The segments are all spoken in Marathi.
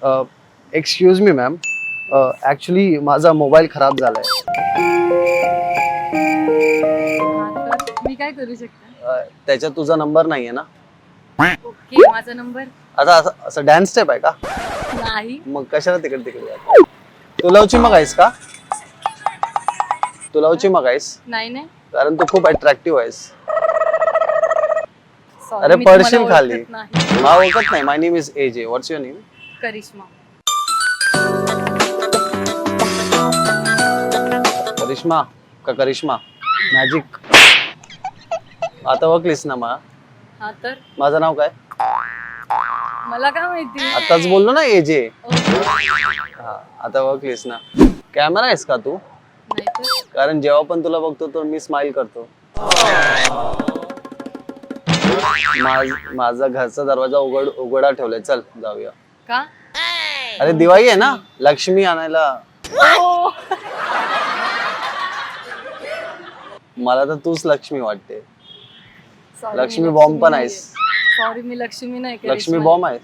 एक्सक्यूज मी मॅम, ॲक्च्युली माझा मोबाईल खराब झालाय. मी काय करू शकते? त्याच्यात तुझा नंबर नाहीये ना? ओके, माझा नंबर आता असं असं डान्स स्टेप आहे का? नाही. मग कशाला तिकडे तिकडे जातो? तू लवची मग आहेस का? तू लवची मग आहेस? नाही नाही. कारण तू खूप अट्रॅक्टिव्ह आहेस. Sorry, अरे मी तुम्हाला पडशील खाली. ओळखत नाही. मला ओळखत नाही. My name is AJ. What's your name? Karishma. Karishma का करिश्मा? मॅजिक. आता ओळखलीस ना मला? हा तर माझं नाव काय? मला काय माहिती? आताच बोललो ना एजे. ओके. हा, आता ओळखलीस ना? कॅमेरा आहेस का तू? नाही तर कारण जेव्हा पण तुला बघतो तर मी स्माइल करतो. माझा घरचा दरवाजा उघडा ठेवलाय. चल जाऊया. का? अरे दिवाळी आहे ना, लक्ष्मी आणायला. ओ, मला तर तूच लक्ष्मी वाटते. sorry, लक्ष्मी मी बॉम्ब पण नाहीये. आहेस. सॉरी, मी लक्ष्मी नाही. लक्ष्मी बॉम्ब आहे.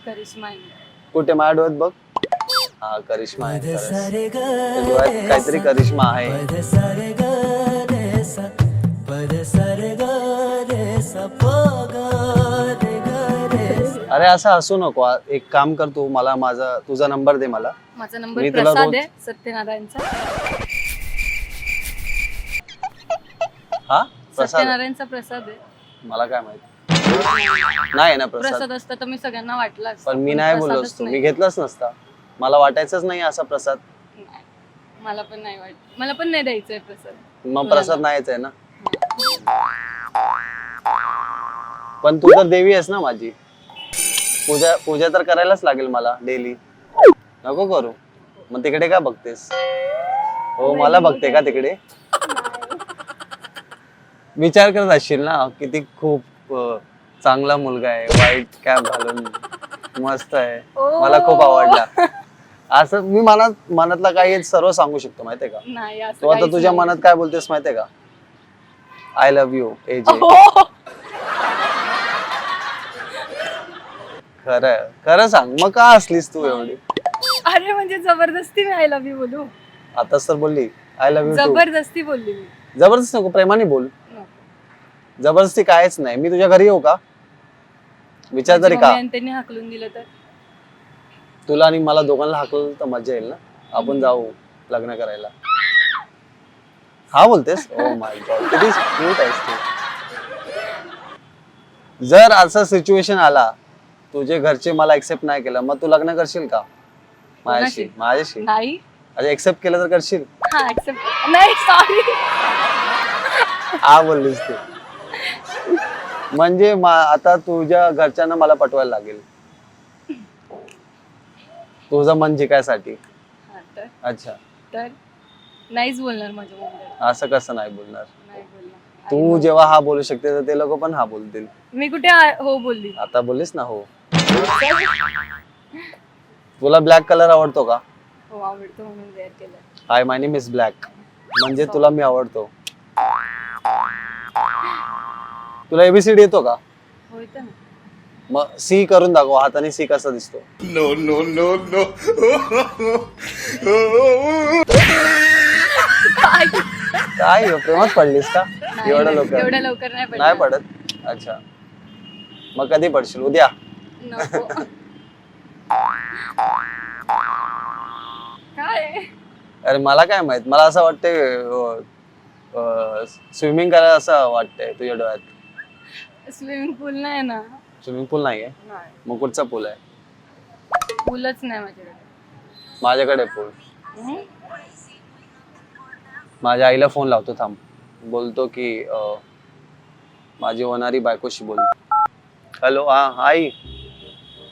करिश्मा आहे. कुठे माझ्या डोळ्यात बघ. हा करिश्मा आहे. खरंच. डोळ्यात काहीतरी करिश्मा आहे. अरे असं हसू नको. एक काम कर, तू मला तुझा नंबर दे मला. माझा मी नंबर तुला प्रसाद रोज- आहे, सत्यनारायणचा. हा प्रसाद? सत्यनारायणचा प्रसाद आहे. मला काय माहित नाही ना प्रसाद. प्रसाद असता तर मी सगळ्यांना वाटला असता. पण मी नाही बोललो प्रसादच असतो. मी नाही. घेतलाच नसता. मला वाटायचंच नाही असा प्रसाद. नाही. मला पण नाही वाटत. मला पण नाही द्यायचंय प्रसाद. मग प्रसाद नाहीच आहे ना. पण तू तर देवी आहेस ना माझी. पूजा तर करायलाच लागेल मला डेली. नको करू. मग तिकडे का बघतेस? हो, मला बघते का तिकडे? विचार करत असशील ना, किती खूप चांगला मुलगा आहे, व्हाईट कॅप घालून मस्त आहे, मला खूप आवडला. असं मी मनातला काही सर्व सांगू शकतो, माहितीये का? नाही, असं तू आता काहीच तुझ्या नाही. मनात काय बोलतेस माहितीये का? I love you AJ. खरं खरं सांग, मग का असलीस तू एवढी? अरे म्हणजे जबरदस्ती मी आय लव्ह यू बोलू? आताच तर बोलली आय लव्ह यू टू. जबरदस्ती बोलली मी. जबरदस्ती नको, प्रेमाने बोल. नको. जबरदस्ती कायच नाही. मी तुझ्या घरी येऊ का? विचार तरी माझी का? मम्मी आणि त्यांनी हाकलून दिलं तर? तुला आणि मला दोघांना हाकल तर मजा येईल ना. आपण जाऊ लग्न करायला. हा बोलतेस? ओ माय गॉड, किती क्यूट आहेस तू. जर असं सिच्युएशन आला, तुझे घरचे मला एक्सेप्ट नाही केलं, मग तू लग्न करशील का माझ्याशी? माझ्याशी नाही. अरे एक्सेप्ट केलं तर करशील? हा, एक्सेप्ट नाही. सॉरी. हा बोललीस तू. म्हणजे आता तुझ्या घरच्यांना मला पटवायला लागेल तुझं मन जिंकायसाठी. हा तर अच्छा, तर नाहीच बोलणार माझ्या मम्मीला. असं कसं नाही बोलणार? नाही बोलणार. तू जेव्हा हा बोलू शकते तर ते लोक पण हा बोलतील. मी कुठे हो बोलली? आता बोललीस ना हो. तुला ब्लॅक कलर आवडतो का? हो, आवडतो म्हणून वेअर केलं. हाय, माय नेम इज ब्लॅक. म्हणजे तुला मी आवडतो. तुला एबीसीडी येतो का? हो, येतं ना. मग सी करून दाखव. हाताने सी कसा दिसतो? No, no, no, no. काय हो, प्रेमात पडलीस का? नाही, एवढं नाही, लवकर एवढ्या लवकर नाही पडणार. नाही पडत. अच्छा, मग कधी पडशील? उद्या? नको. काय? अरे मला काय माहित. मला असं वाटतंय स्विमिंग करायला असं वाटतंय तुझ्या डोळ्यात. स्विमिंग पूल नाही ना. स्विमिंग पूल नाहीये? नाही, मग कुठचा पूल आहे? पूलच नाही माझ्याकडे. माझ्याकडे पूल. हम्म? माझ्या आईला फोन लावतो, थांब. बोलतो की माझी होणारी बायकोशी बोल. हॅलो, हा आई.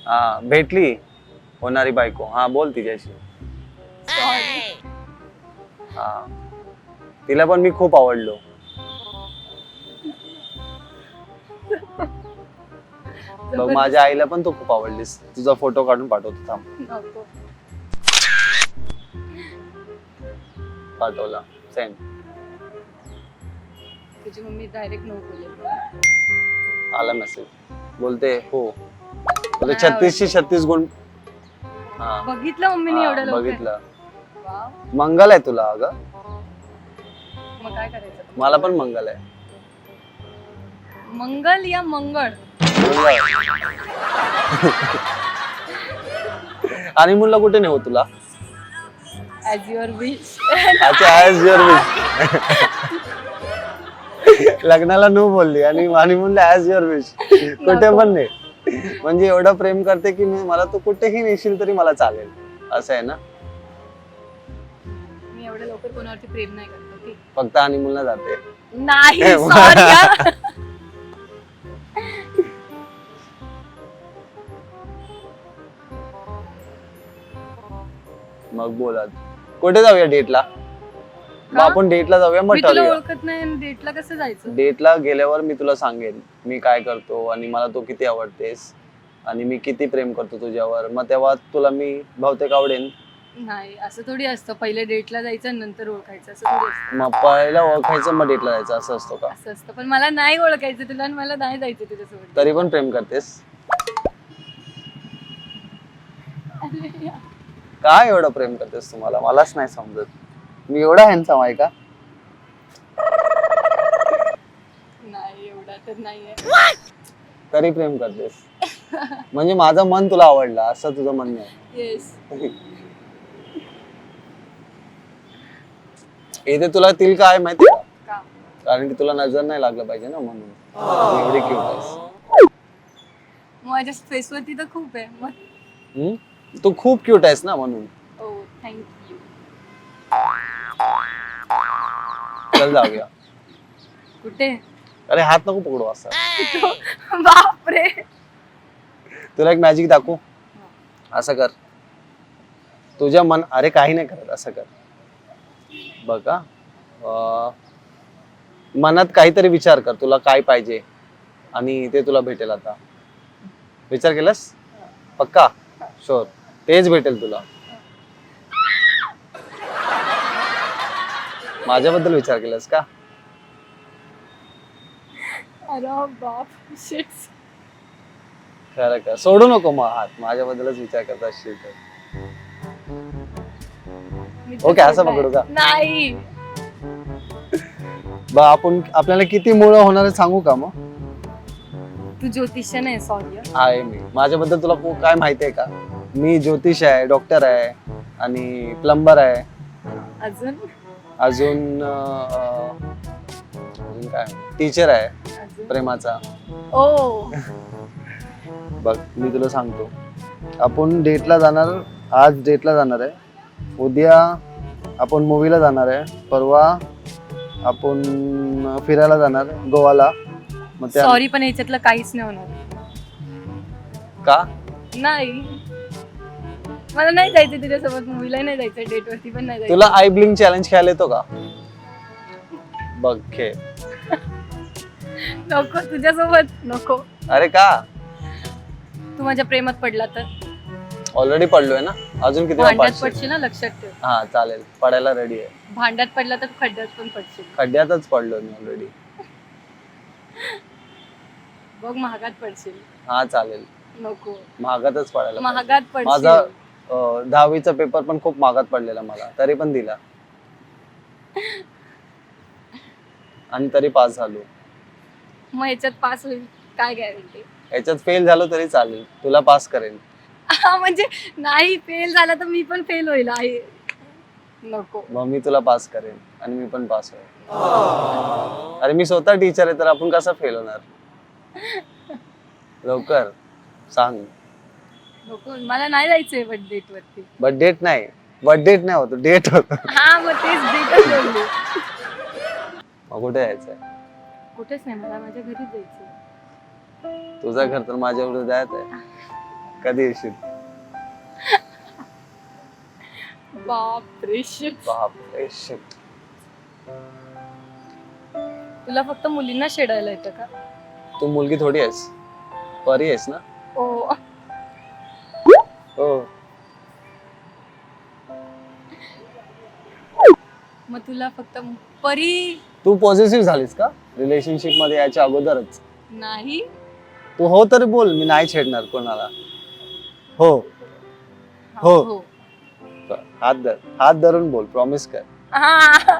हा, भेटली होणारी बायको. हा, बोल तिच्याशी. Sorry. हा, तिला पण मी खूप आवडलो. बघ, माझ्या आईला पण तू खूप आवडलीस. तुझा फोटो काढून पाठवतो, थांब. नको. पाठवला, सेंड. तुझी मम्मी डायरेक्ट नो बोलेल. आला मेसेज. बोलते हो. बोलते नाही 36 चे 36 गुण हा बघितलं मम्मीने हा, एवढं लवकर? बघितलं. वाव. मंगल आहे तुला अगं. मग काय करायचं? मला पण मंगल आहे. मंगल या मंगळ? आणि मुलं कुठे नेऊ तुला? As your wish. अच्छा ऍज युअर विश. लग्नाला नो बोलली आणि म्हणलं ऍज युअर विश. कुठे पण नाही. म्हणजे एवढं प्रेम करते की मला तू कुठेही नेशील तरी मला चालेल, असं आहे ना. मी एवढं लवकर कोणावरती प्रेम नाही करत. ओके. फक्त आणि मुलना जाते. नाही सॉरी. मग बोला कुठे जाऊया डेटला? मग आपण डेटला जाऊया मग मी तुला ठरवूया. ओळखत नाही, डेटला कसं जायचं? डेटला गेल्यावर मी तुला सांगेन मी काय करतो आणि मला तू किती आवडतेस आणि मी किती प्रेम करतो तुझ्यावर. मग तेव्हा तुला मी बहुतेक आवडेन. नाही असं थोडी असतं, पहिले डेटला जायचं नंतर ओळखायचं असं थोडी असतं. मग पहिला ओळखायचं मग डेटला जायचं असं असतो का? असं असतं, पण मला नाही ओळखायचं तुला आणि मला नाही जायचं तुझ्यासोबत. तरी पण प्रेम करतेस? अरे यार. काय एवढं प्रेम करतेस तुम्हाला? मलाच नाही समजत. मी एवढा हँडसम आहे का? नाही एवढा तर नाहीये. तरी प्रेम करतेस म्हणजे माझं मन तुला आवडलं असं तुझं म्हणणं आहे? येस. इथे तुला तिल काय माहिती का? का? कारण की तुला नजर नाही लागलं पाहिजे ना म्हणून. तू एवढी क्यूट आहेस. माझ्या फेसवरती तर खूप आहे मग. हम्म? तू खूप क्यूट आहेस ना म्हणून. ओ थँक्यू. चल जाऊया. कुठे? अरे हात नको पकडू असं. बापरे. तुला एक मॅजिक दाखवू? असं कर. तुझ्या मन अरे काही नाही करत, असं कर बघ. मनात काहीतरी विचार कर तुला काय पाहिजे आणि ते तुला भेटेल. आता विचार केलास? पक्का? शुअर तेच भेटेल तुला. माझ्याबद्दल विचार केलास का? अरे बाप शिट. खरं का? सोडू नको मग हात. माझ्याबद्दलच विचार करत असशील तर. ओके असं पकडू का? नाही. आपण आपल्याला किती मुलं होणार आहे सांगू का? मग तू ज्योतिष नाही? सॉरी. आहे मी. माझ्याबद्दल तुला काय माहिती आहे का? मी ज्योतिष आहे, डॉक्टर आहे आणि प्लंबर आहे. अजून? अजून काय? टीचर आहे अजून? प्रेमाचा. ओ. बघ मी तुला सांगतो. आपण डेटला जाणार. आज डेटला जाणार आहे. उद्या आपण मूवीला जाणार आहे. परवा आपण फिरायला जाणार गोवाला. मग त्या सॉरी पण ह्याच्यातलं काहीच नाही होणार. का? नाही मला नाही जायचं तुझ्यासोबत मूवीला, नाही जायचं डेट वरती पण नाही जायचं. तुला आय ब्लिंक चॅलेंज खेळायला येतो का? बघ खेळ. नको तुझ्यासोबत नको. अरे का? तू माझ्या प्रेमात पडला तर? ऑलरेडी पडलोय ना. अजून किती वेळा भांड्यात पडशील? पडशील ना, लक्षात ठेव. हा चालेल, पडायला रेडी आहे. भांड्यात पडला तर खड्ड्यात पण पडशील. खड्ड्यातच पडलोय मी ऑलरेडी. बघ महागात पडशील. हा चालेल. नको महागातच पडायला पाहिजे. महागात पडशील. माझा 10वीचा पेपर पण खूप महागात पडलेला मला, तरी पण दिला आणि तरी पास झालो. मग ह्याच्यात पास होईल काय गॅरंटी? याच्यात फेल झालो तरी चालेल, तुला पास करेन. म्हणजे नाही फेल झाला तर मी पण फेल होईल आहे. नको. मग मी तुला पास करेन आणि मी पण पास होईल. अरे मी स्वतः टीचर आहे तर आपण कसं फेल होणार? लवकर सांग. नको मला नाही जायचंय बट डेट वरती. बर्थडे नाही, बर्थडे नाही होतो, डेट होतो. हा मग तेच डेटच बोलली. मग कुठे जायचंय? कुठेच नाही, मला माझ्या घरीच जायचंय. तुझं घर तर माझ्या एवढं जायचं आहे. कधी येशील? बापरे शिट. बापरे शिट. तुला फक्त मुलींना शेडायला येतं का? तू मुलगी थोडी आहेस, परी आहेस ना. ओ हो. मग तुला फक्त परी तू पॉझिटिव्ह झालीस का रिलेशनशिप मध्ये याच्या अगोदरच? नाही. तू हो तरी बोल, मी नाही छेडणार कोणाला. हो. हा हो. हात धरून बोल, प्रॉमिस कर. हा.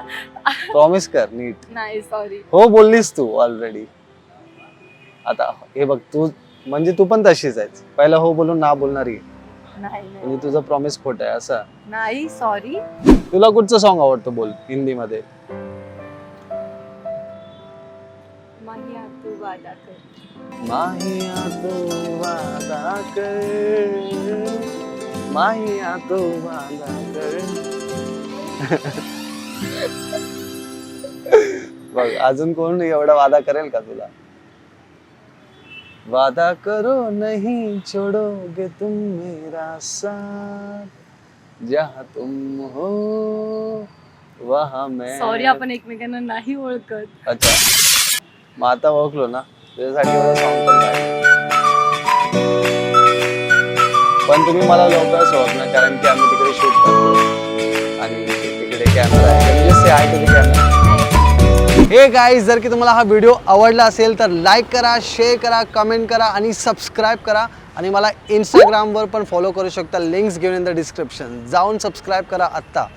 प्रॉमिस कर नीट. नाही सॉरी. हो बोललीस तू ऑलरेडी. आता हे बघ, तू म्हणजे तू पण तशीच आहेस, पहिला हो बोलून ना बोलणारी, नाही म्हणजे तुझं प्रॉमिस खोट आहे असं. नाही सॉरी. तुला कुठचं सॉन्ग आवडतं बोल हिंदी मध्ये? माहिया तू वादा कर. माहिया तू वादा कर, माहिया तू वादा कर. बघ अजून कोण एवढा वादा करेल का तुला? वादा करो नहीं छोड़ोगे तुम मेरा साथ, जहाँ तुम हो वहाँ मैं. सॉरी, आपण एकमेकांना नाही ओळखत. अच्छा, मग आता ओळखलो ना, तुझ्यासाठी एवढं सॉन्ग पण गायलं. पण तुम्ही मला लवकरच ओळखणार, कारण की आम्ही तिकडे शूट करतो आणि तिकडे कॅमेरा आहे. म्हणजे आहे तिथे कॅमेरा. हे गाईज, जर की तुम्हाला हा व्हिडिओ आवडला असेल तर लाईक करा, शेअर करा, कमेंट करा आणि सबस्क्राईब करा. आणि मला इंस्टाग्रामवर पण फॉलो करू शकता, लिंक्स घेऊन इन द डिस्क्रिप्शन. जाऊन सबस्क्राईब करा आत्ता.